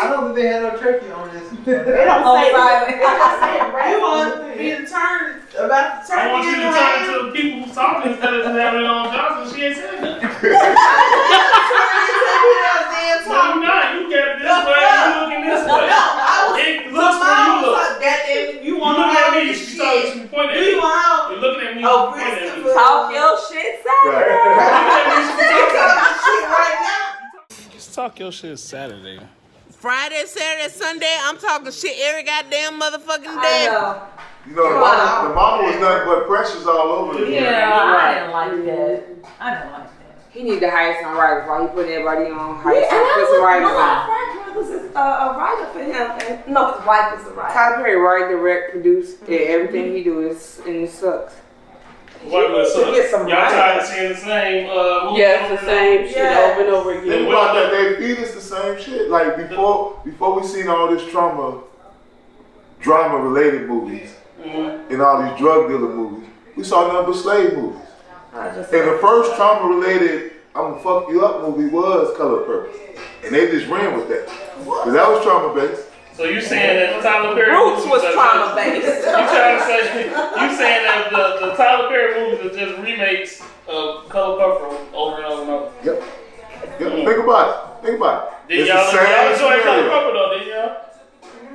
I don't think they had no turkey on this. They don't say Friday. You want me to turn about the turkey? I want you to turn to the people who's talking instead of just having it on Johnson. She ain't saying nothing. No, I'm not. You got this way. You looking this way. It looks where you look. You want to look at me. to You pointing at me. You're looking at me. Oh, pointing at me. Talk your shit, Saturday. right now. Just talk your shit Saturday. Friday, Saturday, Sunday, I'm talking shit every goddamn motherfucking I day. know. You know, the mama was nothing but precious all over the Yeah, I didn't like that. I didn't like that. He need to hire some writers while he put everybody on. Hire Yeah, and some, put some writers on. Frank was a writer for him. And, no, his wife is a writer. Tyler Perry write, direct, produce, and everything he do is and it sucks. What was To get some y'all tired of seeing the same movie? Yeah, it's the same shit over and over Think again. about that, they feed us the same shit. Like before we seen all this drama related movies and all these drug dealer movies, we saw nothing but slave movies. And the first trauma related I'm gonna fuck you up movie was Color Purple. And they just ran with that. Cause that was trauma based. So you saying that Tyler Perry Roots was movies trauma based. you saying that the Tyler Perry movies are just remakes of Color Purple over and over and over? Yep. Think about it. Did It's y'all the same enjoy Color scenario. Purple though, did y'all?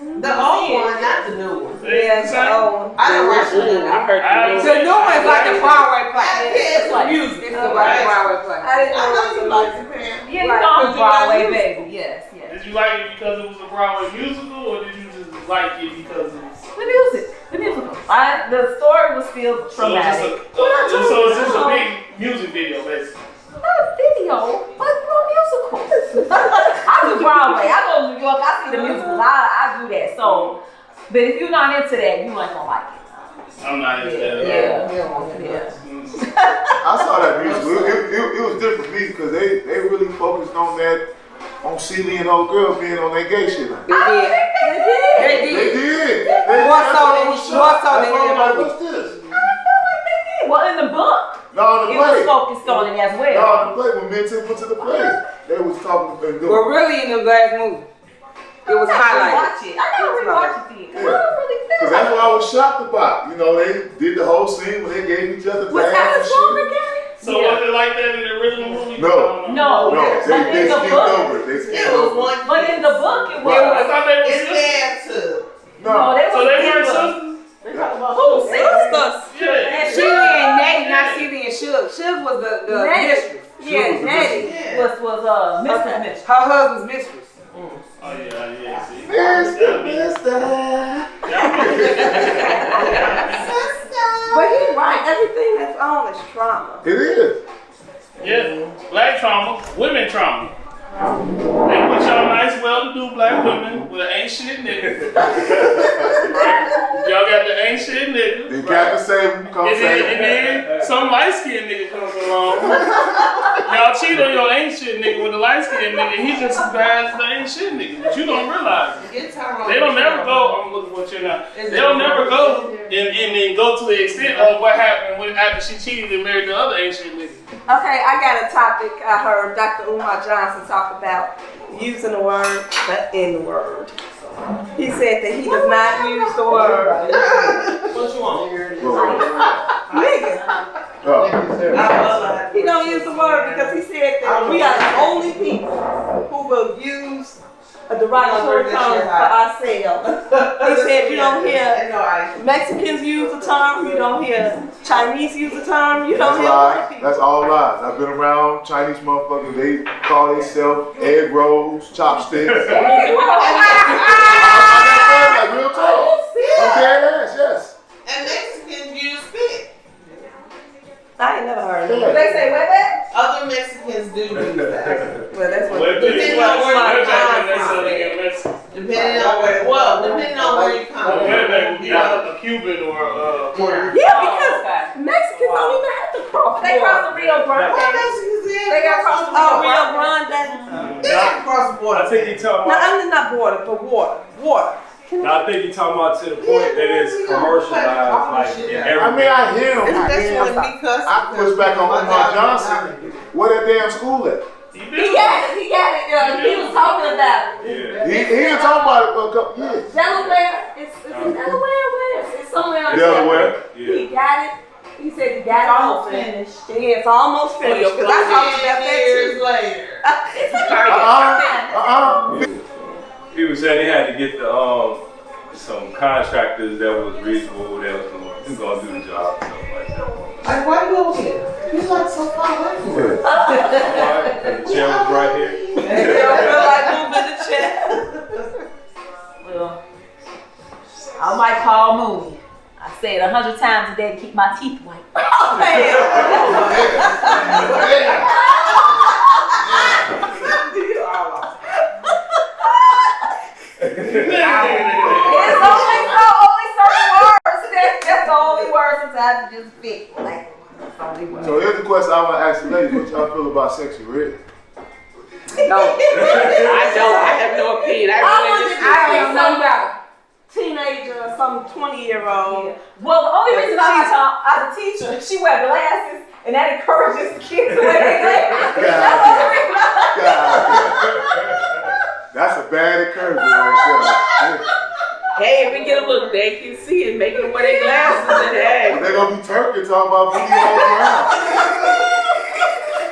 The old one, not the new one. Yeah, so I didn't watch the new one. I heard I- the new one's like a Broadway play. It's like music. It's like a Broadway play. I didn't I know know you like it, man. Yeah, you know I'm Broadway baby. Yes. Did you like it because it was a Broadway musical, or did you just like it because it was? The musical. The story was still traumatic. So it's just a big music video, basically. Not a video, but a musical. I do Broadway. I go to New York. I see the musicals. I do that. So, but if you're not into that, you ain't gonna like it. I'm not into that. Yeah. I saw that musical. It was different for me because they really focused on that, on Celie and old girl being on that gay shit. They did. They did. What's on it? What's this? Well, in the book, No, in it the play. was focused on it as well. No, in the play. When men went to the play, they was talking and doing. But really in the last movie, it was highlighted. Watch it. I gotta rewatch it then. I don't really feel Because that's what I was shocked about. You know, they did the whole scene when they gave each other Was bags that and a song shit. again? So was it like that in the original movie? No. No, No, but they in the skipped book, over it. They It skipped was over it. one. but in the book, it was. Right. I thought they were It's sisters. there too. No. they So were they weren't sisters. sisters? Who? Sisters? Yeah. Celie and Natty, not Celie and Suge. Suge was the mistress. Yeah, Natty Yeah. was Mrs. Mitchell. Her husband's mistress. Oh yeah, see. But he's right. Everything that's on is trauma. It is. Yeah, black trauma, women trauma. They put y'all nice, well-to-do black women with an ain't shit nigga. Right? Y'all got the ain't shit nigga. They got to say, come And say. then some light-skinned nigga comes along. Y'all cheat on your ain't shit nigga with the light-skinned nigga. He just as bad as the ain't shit nigga, but you don't realize it. They don't never go. I'm looking for you now. They don't never go and then go to the extent of what happened when after she cheated and married the other ain't shit nigga. Okay, I got a topic. I heard Dr. Umar Johnson talk about using the word, the N-word. He said that he does not use the word. What you want? Nigga. Oh. He don't use the word because he said that we are the only people who will use a derogatory term for ourselves. He said you don't hear Mexicans use the term, you don't hear Chinese use the term, you don't That's hear white lies. people. That's all lies. I've been around Chinese motherfuckers. They call themselves egg rolls, chopsticks. I got friends like real talk. I'm dead ass, yes. And Mexicans use spit. I ain't never heard of Yeah. it. They say what that? Other Mexicans do use that. Well, that's what Depending on where you come from. A Cuban or Yeah, because Mexicans don't even have to cross. They cross the Rio Grande. What Mexicans is? They got cross the Rio Grande. They got cross the border. I think you're talking No, about. I mean not border, but water. Water. I think you're talking about to the point that it's commercialized, like in every. I mean, I hear him. That's when me cussing. I push back on Umar Johnson. Where that damn school at? He got it. He was talking about it. Yeah. He was talking about it for a couple years. Delaware. It's in Delaware. Where? It's somewhere on Delaware. Yeah. He got it. He said he got it. Almost finished. Yeah, it's almost finished. Because I talked about that years too. later. He was saying they had to get the some contractors that was reasonable, that was gonna do the job, stuff like that. Like, why you over here? You like so far away from it. Alright, and the chair was right here. They don't feel like moving the chair. Well, I might call Mooney. I said 100 times a day to keep my teeth white. Oh, man. It's only certain words. That's the only word sometimes you just fit. Like, that's the only word. So here's the question I want to ask the ladies. What y'all feel about sexual red? No, I don't. I have no opinion. I don't know know. about teenager or some 20-year-old. Well, the only reason I'm a teacher, she wear glasses, and that encourages kids to wear their glasses. That's the only reason. That's a bad encouragement right there. Hey, if we get a look, they can see it, make them wear their glasses, and hey. They're going to be turkey talking about being all around.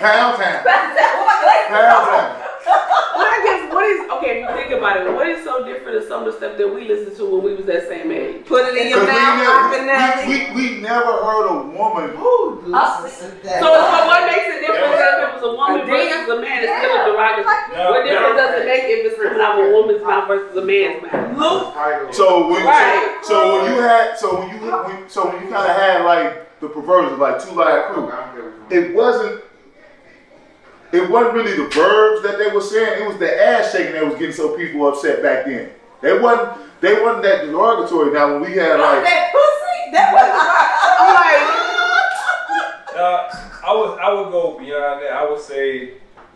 Pound town. Pound town. But I guess what is okay? If you think about it, what is so different than some of the stuff that we listened to when we was that same age? Put it in your mouth, We never heard a woman. Who listens to that? So what makes it different if it was a woman versus a man? It's still a derogatory. What difference does it make if it's coming out of a woman's mouth versus a man's mouth? So when Right. so when you kind of had like the perversions, like Two Live Crew, it wasn't really the verbs that they were saying. It was the ass shaking that was getting so people upset back then. They wasn't that derogatory. Now when we had like that pussy, that was I would go beyond that. I would say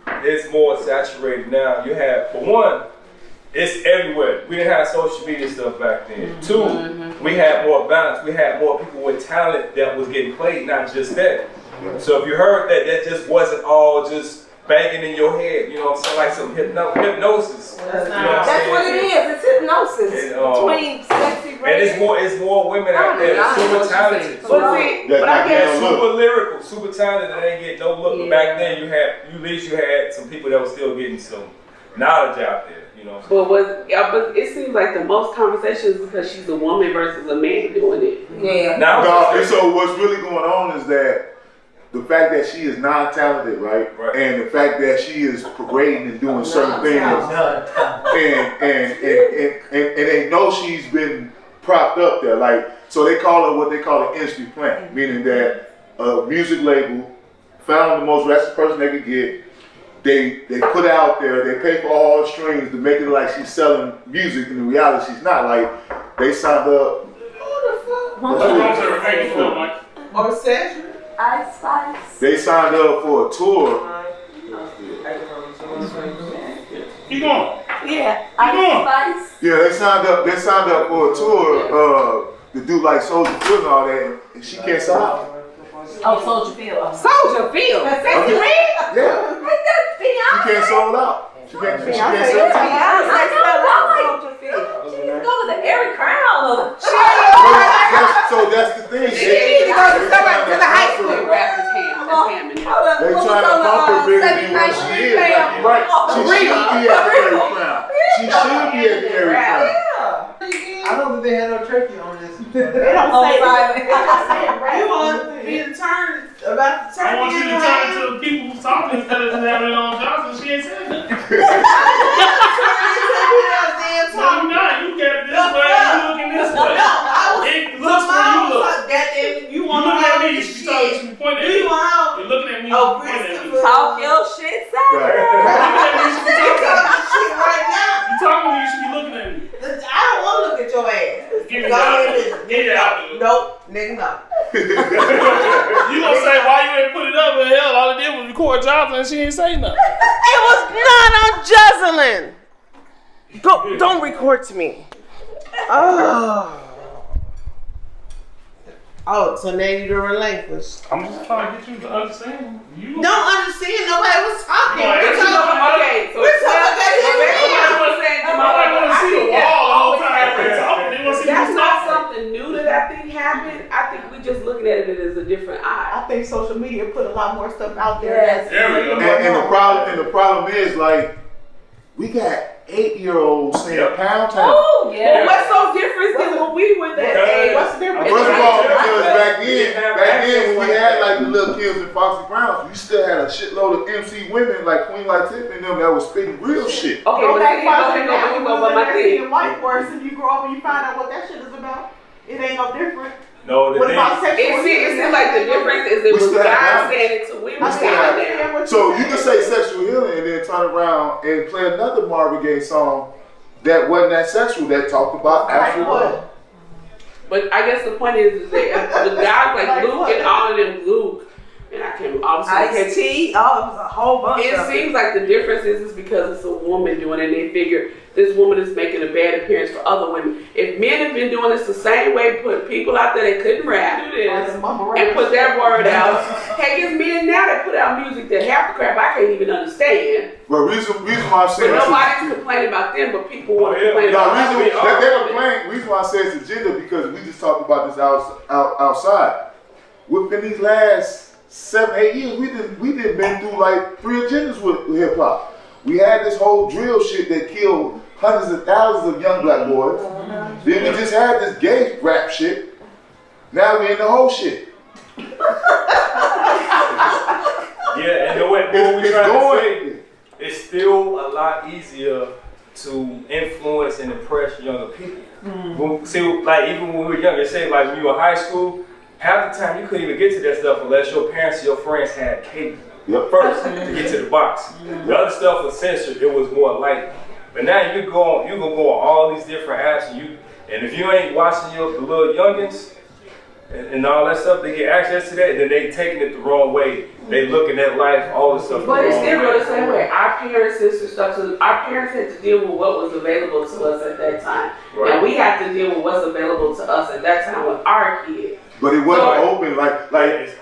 it's more saturated now. You have, for one, it's everywhere. We didn't have social media stuff back then. Two, we had more balance. We had more people with talent that was getting played, not just that. So if you heard that, that just wasn't all just banging in your head. You know what I'm saying? Like some hypnosis. That's what it is. It's hypnosis between sexy and it's more women out there that's super talented. But I guess super lyrical, super talented, that ain't get no look. But back then at least you had some people that were still getting some knowledge out there. You know. But it seems like the most conversations because she's a woman versus a man doing it. Yeah. Now, so what's really going on is that the fact that she is non-talented, right? And the fact that she is parading and doing certain things, and they know she's been propped up there, like, so they call her what they call an industry plant, meaning that a music label found the most ratchet person they could get. They put it out there, they pay for all the streams to make it like she's selling music, and in reality she's not. Like, they signed up. Or sexual? Ice Spice. They signed up for a tour. Keep going. Yeah, Ice Spice. Yeah, they signed up for a tour to do like Soldier Field and all that, and she can't sell out. Oh, Soldier Field. Soldier Field. Sexy Red? Yeah. She can't sold out. She can't sell out. She needs to go to the Airy Crown. So that's the thing. She needs to go to the high school. Rappers They trying to bump her bigger than what she is. Like, you're right. She should be at the Airy Crown. She should be at the Airy Crown. I don't think they had no turkey on this. They don't say You want me to turn about the turkey? I want you to turn to the people who's talking instead of just having it on Johnson. She ain't saying nothing. No, you're not. You get it this way. You looking this way. It looks where you look. You You look at me. You should be talking. You should be pointing at me. You're looking at me. Oh, Pointing at me. Talk your shit, son. Right. You're looking at me. You should be They talking. talking shit right now. You talking to me. You should be looking at me. I don't want to look at your ass. Give me Go that. ahead. Get it out. Nope, nigga, no. You gonna say why you ain't put it up? But hell, all it did was record Johnson and she ain't say nothing. It was not on Jocelyn. Don't record to me. Oh. Oh, so now you don't relinquish. I'm just trying to get you to understand. You Don't understand. Nobody was talking. No, We're it's talking. Okay, so We're talking about Nobody want to see the wall the whole time. They want to see that's you not talking. something new that I think happened. I think we just looking at it as a different eye. I think social media put a lot more stuff out there. Yes. There we go. And the problem is like we got 8-year-olds saying pound town. Oh, But yeah. what's so different than when we were that age? What's the difference? First of all, because back then when we had like the little kids and Foxy Browns, we still had a shitload of MC women like Queen Latifah and them that was spitting real shit. Okay, Go but back see, farther but now, my when thing. you're white worse and you grow up and you find out what that shit is about. It ain't no different. No, the What thing. about sexual? It seems like the difference is it We was still have guys balance. saying it to women I still saying have- it now. So you can say sexual healing and then turn around and play another Marvin Gaye song that wasn't that sexual, that talked about actual love. But I guess the point is that the guys like Luke and all of them, Luke, and I can't obviously Ice-T, oh, it was a whole bunch it of seems like the difference is because it's a woman doing it and they figure this woman is making a bad appearance for other women. If men have been doing this the same way, put people out there that couldn't rap, do this, and put their word out. Heck, it's men now that put out music that half the crap I can't even understand. But reason why I'm But saying nobody's complaining about them, but people want to complain No, about reason us. they're complaining. Reason why I say it's agenda because we just talked about this outside. Within these last 7-8 years, we didn't been through like 3 agendas with hip hop. We had this whole drill shit that killed hundreds of thousands of young black boys. Then we just had this gay rap shit. Now we in the whole shit. Yeah, and what we trying to say, it's still a lot easier to influence and impress younger people. See, like even when we were younger, say like when you were in high school, half the time you couldn't even get to that stuff unless your parents or your friends had cable first to get to the box. The other stuff was censored; it was more light. But now you can go on all these different apps, and if you ain't watching the little youngins and all that stuff, they get access to that, and then they taking it the wrong way. They looking at life, all this stuff. But it's still the same way. Our parents and stuff. So our parents had to deal with what was available to us at that time, and we have to deal with what's available to us at that time with our kids. But it wasn't open like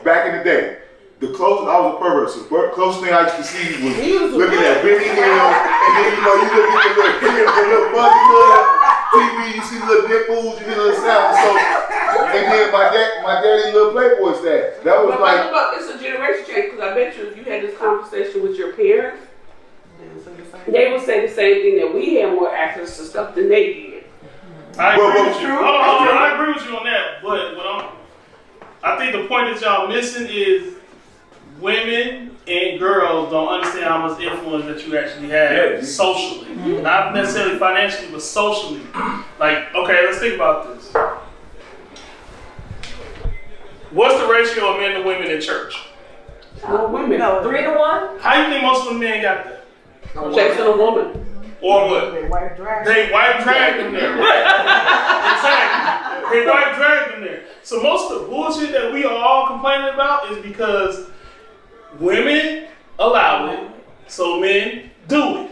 back in the day. The closest I was a pervert, so the closest thing I used to see was looking at Benny Hill, and then you look at the little kids, the little fuzzy little TV, you see the little nipples, you hear the little sound. So, and then my daddy little Playboy stash. That was like. But it's a generation change because I bet you if you had this conversation with your parents, they would say the same thing that we had more access to stuff than they did. I agree with you. I agree with you on that. But I think the point that y'all missing is women and girls don't understand how much influence that you actually have socially. Not necessarily financially, but socially. Like, okay, let's think about this. What's the ratio of men to women in church? Women. 3-to-1? How do you think most of the men got that? Chasing a woman. Or what? They white drag. They white drag them there, right? Exactly. They white drag them there. So most of the bullshit that we are all complaining about is because women allow it, so men do it.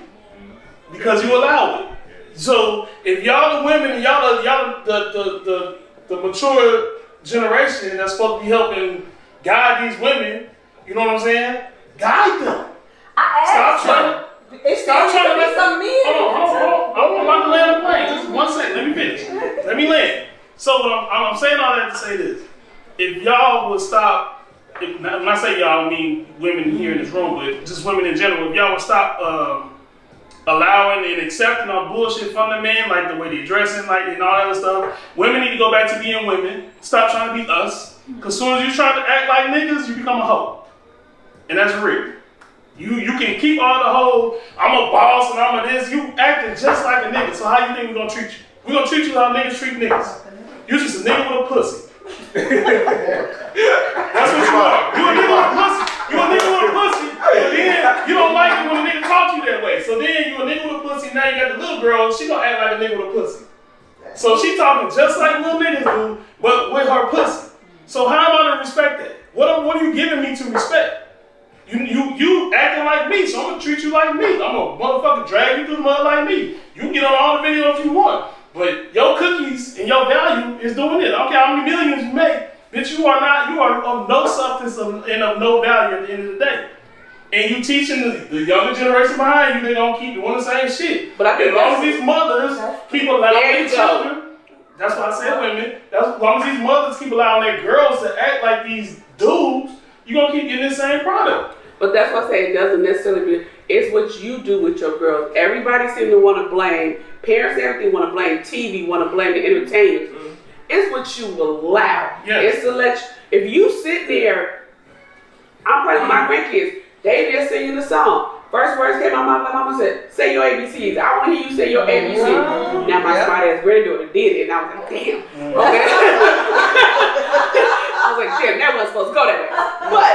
Because you allow it. So if y'all the women and y'all the mature generation that's supposed to be helping guide these women, you know what I'm saying? Guide them. Stop trying to let some men. Hold on. I'm about to land the plane. Just 1 second. Let me finish. Let me land. So I'm saying all that to say this. If y'all would stop, when I say y'all, I mean women here in this room, but just women in general, if y'all would stop allowing and accepting all bullshit from the men, like the way they dressing, like and all that other stuff, women need to go back to being women. Stop trying to be us. Because as soon as you try to act like niggas, you become a hoe. And that's real. You can keep all the whole, I'm a boss and I'm a this, you acting just like a nigga. So how you think we're gonna treat you? We're gonna treat you how niggas treat niggas. You just a nigga with a pussy. That's what you are. You a nigga with a pussy. You a nigga with a pussy. But then you don't like it when a nigga talk to you that way. So then you a nigga with a pussy, now you got the little girl, she gonna act like a nigga with a pussy. So she talking just like little niggas do, but with her pussy. So how am I to respect that? What are you giving me to respect? You acting like me, so I'm gonna treat you like me. I'm gonna motherfucking drag you through the mud like me. You can get on all the videos you want, but your cookies and your value is doing it. I don't care how many millions you make. Bitch, you are of no substance and of no value at the end of the day. And you teaching the younger generation behind you, they gonna keep doing the same shit. But I think as long as these mothers keep allowing their children, that's why I said women, as long as these mothers keep allowing their girls to act like these dudes, you're gonna keep getting the same product. But that's why I say it doesn't necessarily be, it's what you do with your girls. Everybody seems to want to blame, parents, everything want to blame TV, want to blame the entertainers. Mm-hmm. It's what you allow. Yes. It's to if you sit there, I'm playing with my grandkids, they just singing the song. First words came out my mouth, my mama said, say your ABCs. I want to hear you say your ABCs. Now my smart ass granddaughter did it, and I was like, damn. Okay. I was like, damn, that wasn't supposed to go that way. But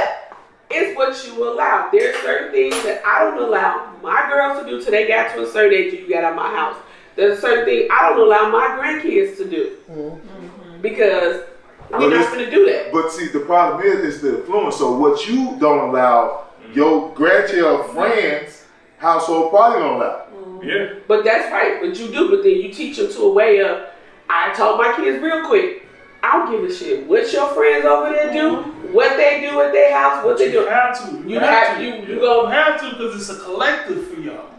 it's what you allow. There are certain things that I don't allow my girls to do till they got to a certain age and you got out of my house. There's certain things I don't allow my grandkids to do. Mm-hmm. Because we're not going to do that. But see, the problem is the influence. So what you don't allow, your grandchild friends' household probably don't allow. Mm-hmm. Yeah. But that's right. But you do. But then you teach them to a way of, I told my kids real quick, I don't give a shit what your friends over there do, what they do at their house, what they do. You have to. You have to because it's a collective for y'all.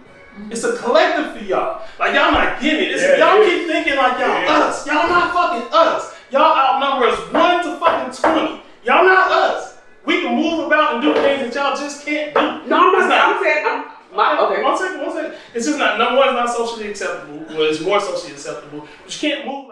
It's a collective for y'all. Like y'all not getting it. Y'all keep thinking like y'all us. Y'all not fucking us. Y'all outnumber us 1 to fucking 20. Y'all not us. We can move about and do things that y'all just can't do. No, I'm saying okay. One second. It's just not. Number one, it's not socially acceptable. Well, it's more socially acceptable. But you can't move.